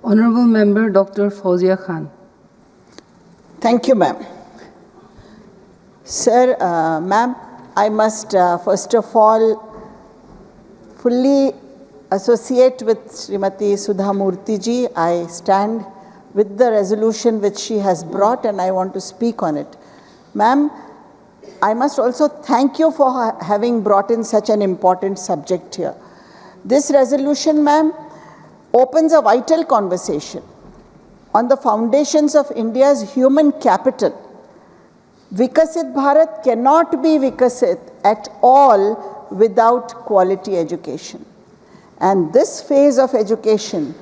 Honorable Member Dr. Fauzia Khan. Thank you, ma'am. Sir, ma'am, I must first of all fully associate with Srimati Sudha Murthy ji. I stand with the resolution which she has brought and I want to speak on it. Ma'am, I must also thank you for having brought in such an important subject here. This resolution, ma'am, opens a vital conversation on the foundations of India's human capital. Viksit Bharat cannot be Viksit at all without quality education. And this phase of education,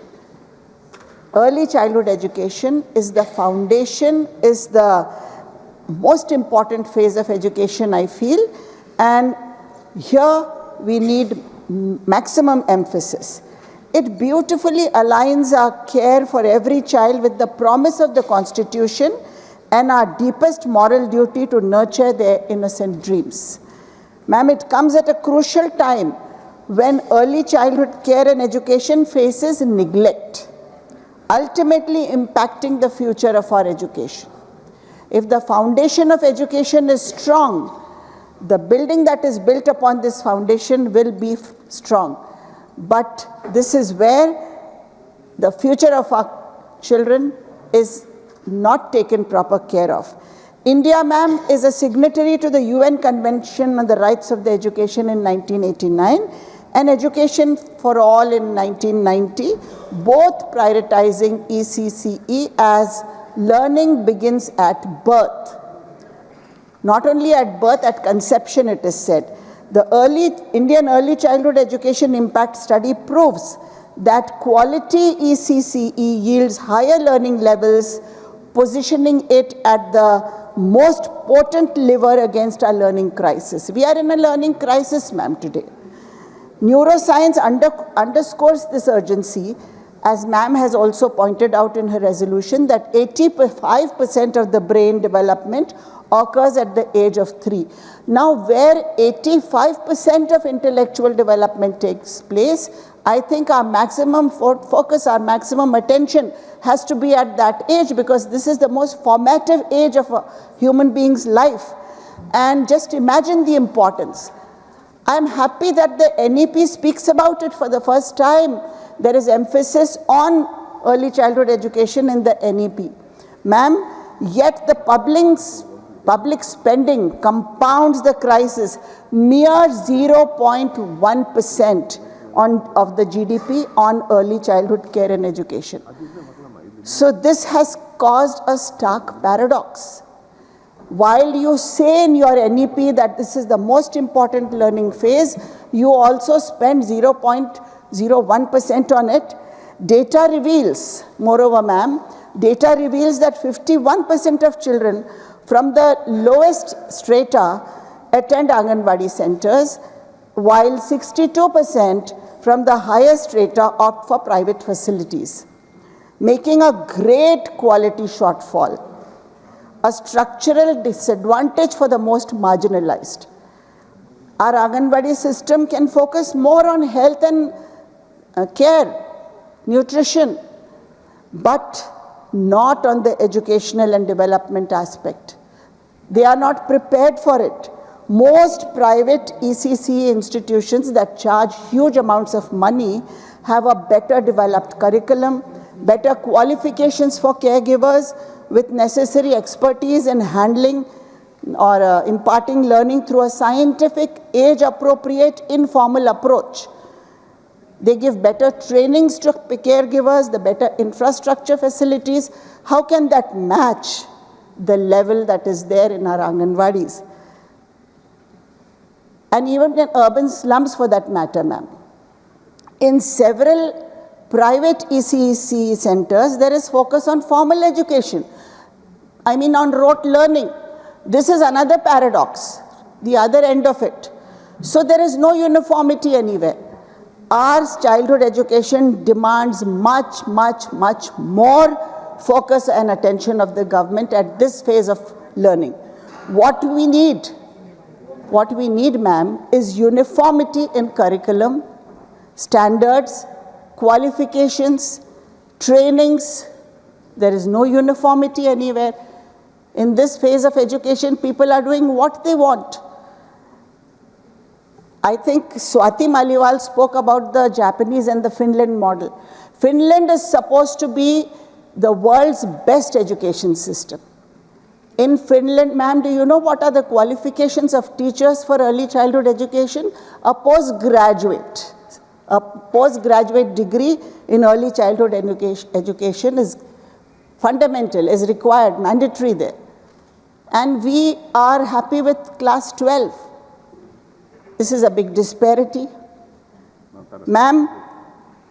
early childhood education, is the foundation, is the most important phase of education, I feel. And here we need maximum emphasis. It beautifully aligns our care for every child with the promise of the Constitution and our deepest moral duty to nurture their innocent dreams. Ma'am, it comes at a crucial time when early childhood care and education faces neglect, ultimately impacting the future of our education. If the foundation of education is strong, the building that is built upon this foundation will be strong. But this is where the future of our children is not taken proper care of. India, ma'am, is a signatory to the UN Convention on the Rights of the Education in 1989 and Education for All in 1990, both prioritizing ECCE as learning begins at birth. Not only at birth, at conception it is said. The Indian Early Childhood Education Impact Study proves that quality ECCE yields higher learning levels, positioning it at the most potent lever against our learning crisis. We are in a learning crisis, ma'am, today. Neuroscience underscores this urgency, as ma'am has also pointed out in her resolution, that 85% of the brain development occurs at the age of 3. Now, where 85% of intellectual development takes place, I think our maximum focus, our maximum attention has to be at that age, because this is the most formative age of a human being's life. And just imagine the importance. I'm happy that the NEP speaks about it for the first time. There is emphasis on early childhood education in the NEP. Ma'am, yet the public spending compounds the crisis. Mere 0.1% of the GDP on early childhood care and education. So this has caused a stark paradox. While you say in your NEP that this is the most important learning phase, you also spend 0.01% on it. Data reveals, moreover, ma'am, data reveals that 51% of children from the lowest strata attend Anganwadi centers, while 62% from the highest strata opt for private facilities, making a great quality shortfall, a structural disadvantage for the most marginalized. Our Anganwadi system can focus more on health and care, nutrition, but not on the educational and development aspect. They are not prepared for it. Most private ECCE institutions that charge huge amounts of money have a better developed curriculum, better qualifications for caregivers with necessary expertise in handling or imparting learning through a scientific, age-appropriate, informal approach. They give better trainings to caregivers, the better infrastructure facilities. How can that match the level that is there in our Anganwadis? And even in urban slums for that matter, ma'am. In several private ECCE centers, there is focus on formal education. I mean on rote learning. This is another paradox, the other end of it. So there is no uniformity anywhere. Our childhood education demands much, much, much more focus and attention of the government at this phase of learning. What we need, ma'am, is uniformity in curriculum, standards, qualifications, trainings, there is no uniformity anywhere. In this phase of education, people are doing what they want. I think Swati Maliwal spoke about the Japanese and the Finland model. Finland is supposed to be the world's best education system. In Finland, ma'am, do you know what are the qualifications of teachers for early childhood education? A postgraduate degree in early childhood education is fundamental, is required, mandatory there. And we are happy with class 12. This is a big disparity. Ma'am,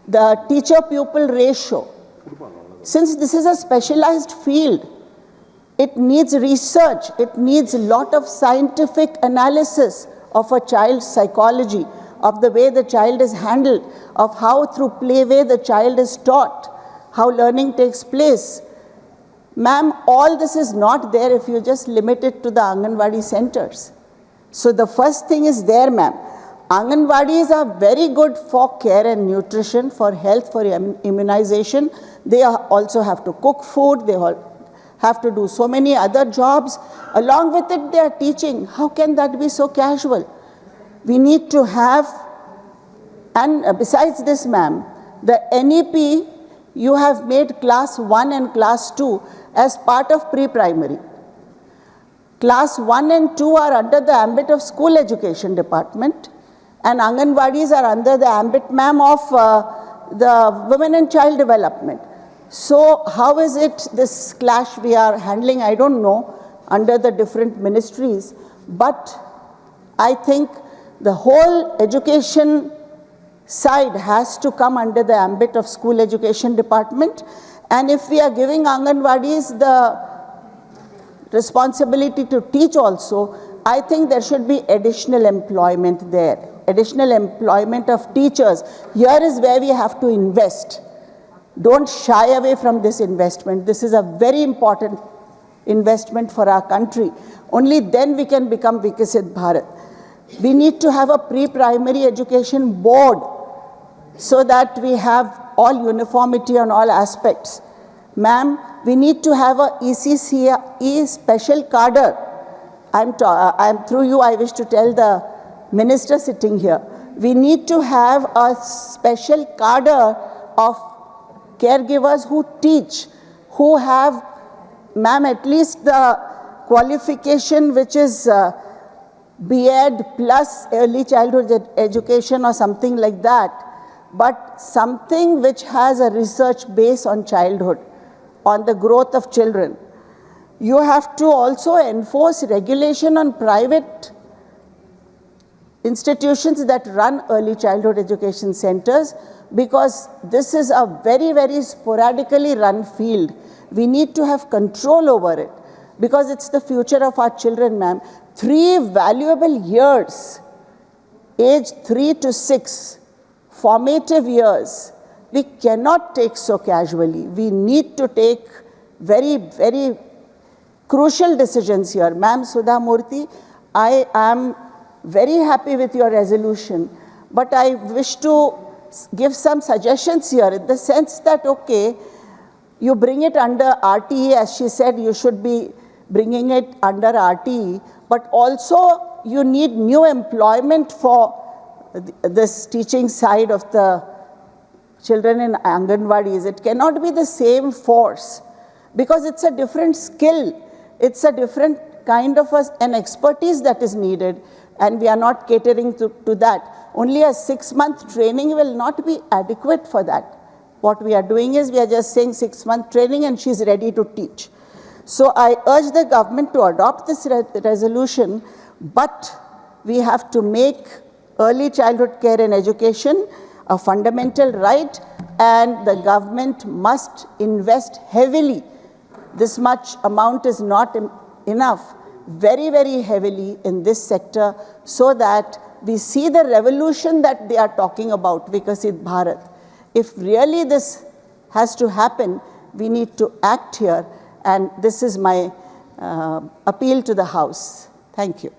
the teacher-pupil ratio, since this is a specialized field, it needs research, it needs a lot of scientific analysis of a child's psychology, of the way the child is handled, of how through playway the child is taught, how learning takes place. Ma'am, all this is not there if you just limit it to the Anganwadi centers. So the first thing is there, ma'am. Anganwadis are very good for care and nutrition, for health, for immunization. They also have to cook food, they have to do so many other jobs. Along with it, they are teaching. How can that be so casual? We need to have, and besides this, ma'am, the NEP, you have made class 1 and class 2 as part of pre-primary. Class 1 and 2 are under the ambit of school education department, and Anganwadis are under the ambit, ma'am, of the women and child development. So how is it this clash we are handling? I don't know, under the different ministries, but I think the whole education side has to come under the ambit of school education department. And if we are giving Anganwadis the responsibility to teach also, I think there should be additional employment there, additional employment of teachers. Here is where we have to invest. Don't shy away from this investment. This is a very important investment for our country. Only then we can become Viksit Bharat. We need to have a pre-primary education board so that we have all uniformity on all aspects. Ma'am, we need to have a ECCE special cadre. I'm through you, I wish to tell the minister sitting here. We need to have a special cadre of caregivers who teach, who have, ma'am, at least the qualification which is B.Ed plus early childhood education or something like that, but something which has a research base on childhood, on the growth of children. You have to also enforce regulation on private institutions that run early childhood education centers, because this is a very, very sporadically run field. We need to have control over it, because it's the future of our children, ma'am. 3 valuable years, age 3 to 6, formative years, we cannot take so casually. We need to take very, very crucial decisions here. Ma'am Sudha Murthy, I am very happy with your resolution, but I wish to give some suggestions here in the sense that, okay, you bring it under RTE, as she said, you should be bringing it under RTE, but also you need new employment for this teaching side of the children in Anganwadis. It cannot be the same force, because it's a different skill. It's a different kind of an expertise that is needed, and we are not catering to that. Only a 6-month training will not be adequate for that. What we are doing is we are just saying 6-month training and she's ready to teach. So I urge the government to adopt this resolution, but we have to make early childhood care and education a fundamental right, and the government must invest heavily. This much amount is not enough, very, very heavily in this sector, so that we see the revolution that they are talking about, Viksit Bharat. If really this has to happen, we need to act here, and this is my appeal to the House. Thank you.